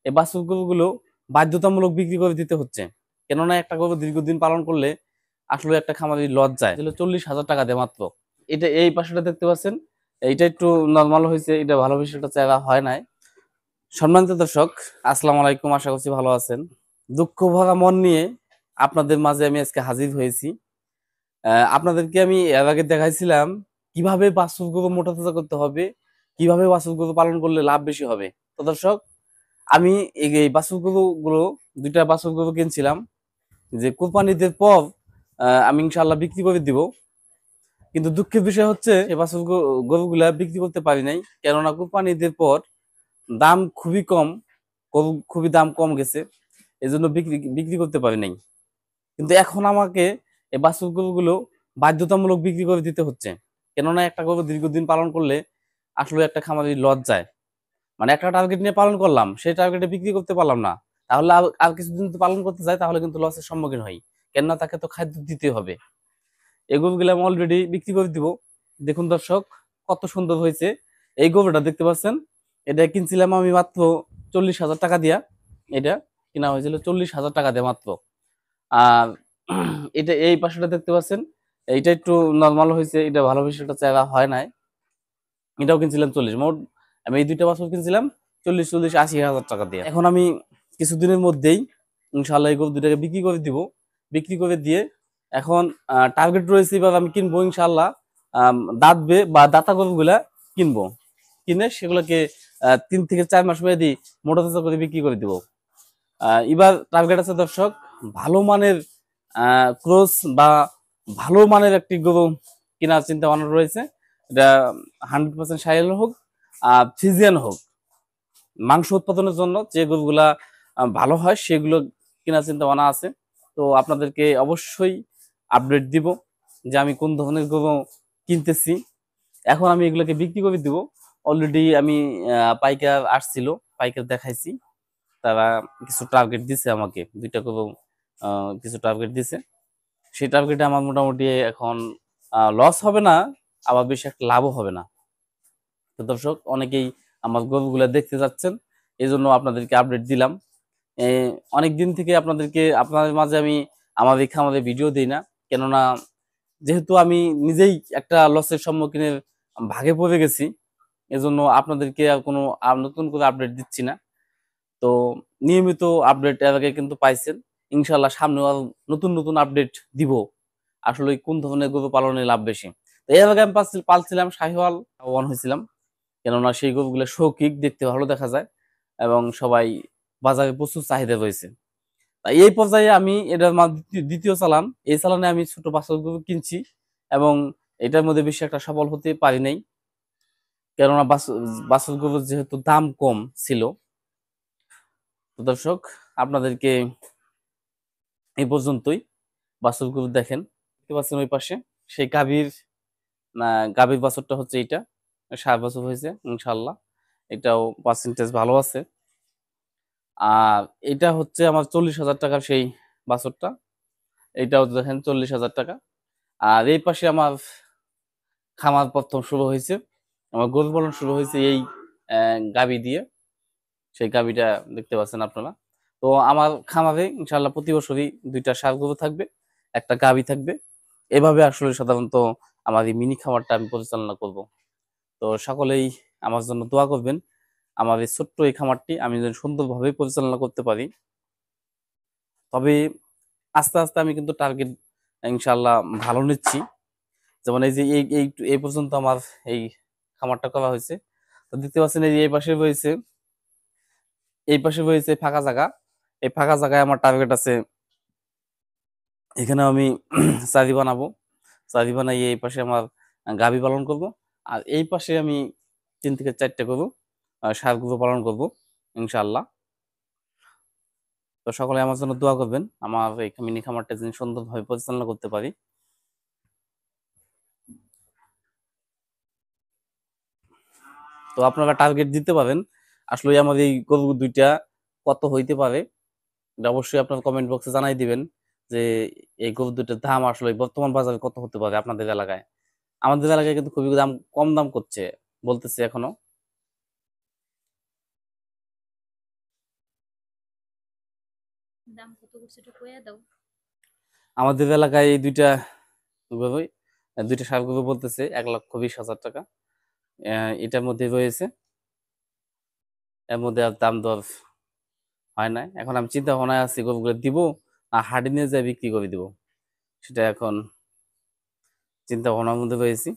এই বাছুর গরুগুলো বাধ্যতামূলক বিক্রি করে দিতে হচ্ছে। কেননা একটা গরু দীর্ঘদিন পালন করলে আসলে একটা খামারি লস যায়। 40,000 টাকা দেয় মাত্র। এটা এই পাশেটা দেখতে পাচ্ছেন, এইটা একটু নরমাল হয়েছে, এটা ভালো বেশি একটা চেহারা হয় নাই। সম্মানিত দর্শক, আসসালামু আলাইকুম, আশা করছি ভালো আছেন। দুঃখ ভরা মন নিয়ে আপনাদের মাঝে আমি আজকে হাজির হয়েছি। আপনাদেরকে আমি এর আগে দেখাইছিলাম কিভাবে বাছুর গরু মোটা তাজা করতে হবে, কিভাবে বাছুর গরু পালন করলে লাভ বেশি হবে। তো দর্শক, আমি এই বাছুর গরু গুলো, দুইটা বাছুর গরু কিনছিলাম, যে কোরবানিদের পর আমি ইনশাআল্লাহ বিক্রি করে দিব। কিন্তু দুঃখের বিষয় হচ্ছে এই বাছুর গরুগুলা বিক্রি করতে পারি নাই, কেননা কোরবানিদের পর দাম খুবই কম, গরু খুবই দাম কম গেছে, এই জন্য বিক্রি বিক্রি করতে পারি নাই। কিন্তু এখন আমাকে এই বাছুর গরুগুলো বাধ্যতামূলক বিক্রি করে দিতে হচ্ছে। কেননা একটা গরু দীর্ঘদিন পালন করলে আসলে একটা খামারি লস যায়। মানে একটা টার্গেট নিয়ে পালন করলাম, সেই টার্গেটে বিক্রি করতে পারলাম না, তাহলে আর কিছুদিন যদি পালন করতে যায় তাহলে কিন্তু লসের সম্মুখীন হই। কেননা তাকে তো খাদ্য দিতে হবে। এই গরুগুলো আমি অলরেডি বিক্রি করে দিব। দেখুন দর্শক, কত সুন্দর হয়েছে। এই গরুটা দেখতে পাচ্ছেন, এটা কিনছিলাম আমি মাত্র 40,000 টাকা দিয়া। এটা কিনা হয়েছিল 40,000 টাকা দিয়ে মাত্র। আর এটা এই পাশেটা দেখতে পাচ্ছেন, এইটা একটু নর্মাল হয়েছে, এটা ভালো বেশি একটা চেহারা হয় নাই। এটাও কিনছিলাম 40, মোট আমি এই দুইটা বাছুর কিনছিলাম 40, 40, 80,000 টাকা দিয়ে। এখন আমি কিছুদিনের মধ্যেই ইনশাআল্লাহ এই গরু দুটাকে বিক্রি করে দিব। বিক্রি করে দিয়ে এখন টার্গেট রয়েছে, এবার আমি কিনবো ইনশাআল্লাহ দাঁতবে বা দাতা গরুগুলা কিনবো। কিনে সেগুলোকে 3 থেকে 4 মাস মেয়াদি মোটা তাজা করে বিক্রি করে দিব। এবার টার্গেট আছে দর্শক, ভালো মানের ক্রস বা ভালো মানের একটি গরু কেনার চিন্তা ভাবনা রয়েছে। এটা 100% সাইল হোক আর ফিজিয়ান হোক, মাংস উৎপাদনের জন্য যে গরুগুলা ভালো হয় সেগুলো কেনার চিন্তা ভাবনা আছে। তো আপনাদেরকে অবশ্যই আপডেট দিব যে আমি কোন ধরনের গরু কিনতেছি। এখন আমি এগুলোকে বিক্রি করে দিব। অলরেডি আমি পাইকার আসছিল, পাইকার দেখাইছি, তারা কিছু টার্গেট দিছে আমাকে, দুইটা করে কিছু টার্গেট দিছে। সেই টার্গেটে আমার মোটামুটি এখন লস হবে না, আবার বেশি একটা লাভও হবে না। তো দর্শক, অনেকেই আমার গরুগুলো দেখতে যাচ্ছেন, এই জন্য আপনাদেরকে আপডেট দিলাম। অনেক দিন থেকে আপনাদের মাঝে আমি আমার এই খামারে ভিডিও দিই না, কেননা যেহেতু আমি নিজেই একটা লসের সম্মুখীনের ভাগে পড়ে গেছি, এজন্য আপনাদেরকে আর নতুন করে আপডেট দিচ্ছি না। তো নিয়মিত আপডেট এর আগে কিন্তু পাইছেন। ইনশাআল্লাহ সামনেও আরো নতুন নতুন আপডেট দিব। আসলে কোন ধরনের গরু পালনে লাভ বেশি। তো এর আগে আমি পালছিলাম শাহিওয়াল, লাভবান হয়েছিলাম। কেননা সেই গরুগুলো শৌখিন, দেখতে ভালো দেখা যায় এবং সবাই বাজারে প্রচুর চাহিদা রয়েছে। তাই এই পর্যায়ে আমি এটার দ্বিতীয় চালান, এই চালানে আমি ছোট বাছুর গরু কিনছি এবং এটার মধ্যে বেশি একটা সফল হতে পারি নাই। কেননা বাছুর গরুর যেহেতু দাম কম ছিল। তো দর্শক, আপনাদেরকে এই পর্যন্তই। বাছুরগুলো দেখেন, দেখতে পাচ্ছেন ওই পাশে সেই গাভীর বাছুরটা হচ্ছে এইটা, 7 বছর হয়েছে ইনশাল্লাহ। এটাও পার্সেন্টেজ ভালো আছে। আর এটা হচ্ছে আমার 40,000 টাকার সেই বাছুরটা, এইটাও দেখেন 40,000 টাকা। আর এই পাশে আমার খামার প্রথম শুরু হয়েছে, আমার গরু পালন শুরু হয়েছে এই গাভী দিয়ে। সেই গাভীটা দেখতে পাচ্ছেন আপনারা। তো আমার খামারে ইনশাল্লাহ প্রতি বছরই 2টা ষাঁড় গরু থাকবে, একটা গাভী থাকবে। এভাবে আসলে সাধারণত আমার এই মিনি খামারটা আমি পরিচালনা করব। তো সকলেই আমার জন্য দোয়া করবেন, আমার এই ছোট্ট এই খামারটি আমি যেন সুন্দরভাবে পরিচালনা করতে পারি। তবে আস্তে আস্তে আমি কিন্তু টার্গেট ইনশাল্লাহ ভালো নিচ্ছি। যেমন এই যে এই পর্যন্ত আমার এই খামারটা করা হয়েছে। তো দেখতে পাচ্ছেন এই যে এই পাশে রয়েছে ফাঁকা জায়গা। এই ফাঁকা জায়গায় আমার টার্গেট আছে, এখানে আমি চারি বানাবো। চারি বানাই এই পাশে আমার গাভী পালন করব। আর এই পাশে আমি 3 থেকে 4টা করবো ষাঁড় গরু পালন করব ইনশাআল্লাহ। তো সকলে আমার জন্য দোয়া করবেন, আমার এই মিনি খামারটা যেন সুন্দরভাবে পরিচালনা করতে পারি। তো আপনারা টার্গেট দিতে পারেন, আসলে আমার এই গরু দুইটা কত হইতে পারে, এটা অবশ্যই আপনার কমেন্ট বক্সে জানাই দিবেন যে এই গরু দুইটার দাম আসলে বর্তমান বাজারে কত হতে পারে আপনাদের এলাকায়। আমাদের এলাকায় কিন্তু খুবই কম দাম করছে বলতেছে এখনো। দাম কত করছে একটু কইয়া দাও। আমাদের এলাকায় এই দুইটা ষাঁড় গরু বলতেছে 1,20,000 টাকা। এটার মধ্যে রয়েছে, এর মধ্যে আর দাম দর হয় নাই। এখন আমি চিন্তা ভাবনায় আছি গরুগুলো দিব আর হাটে নিয়ে যাই বিক্রি করে দিব, সেটা এখন চিন্তা ভাবনার মধ্যে রয়েছি।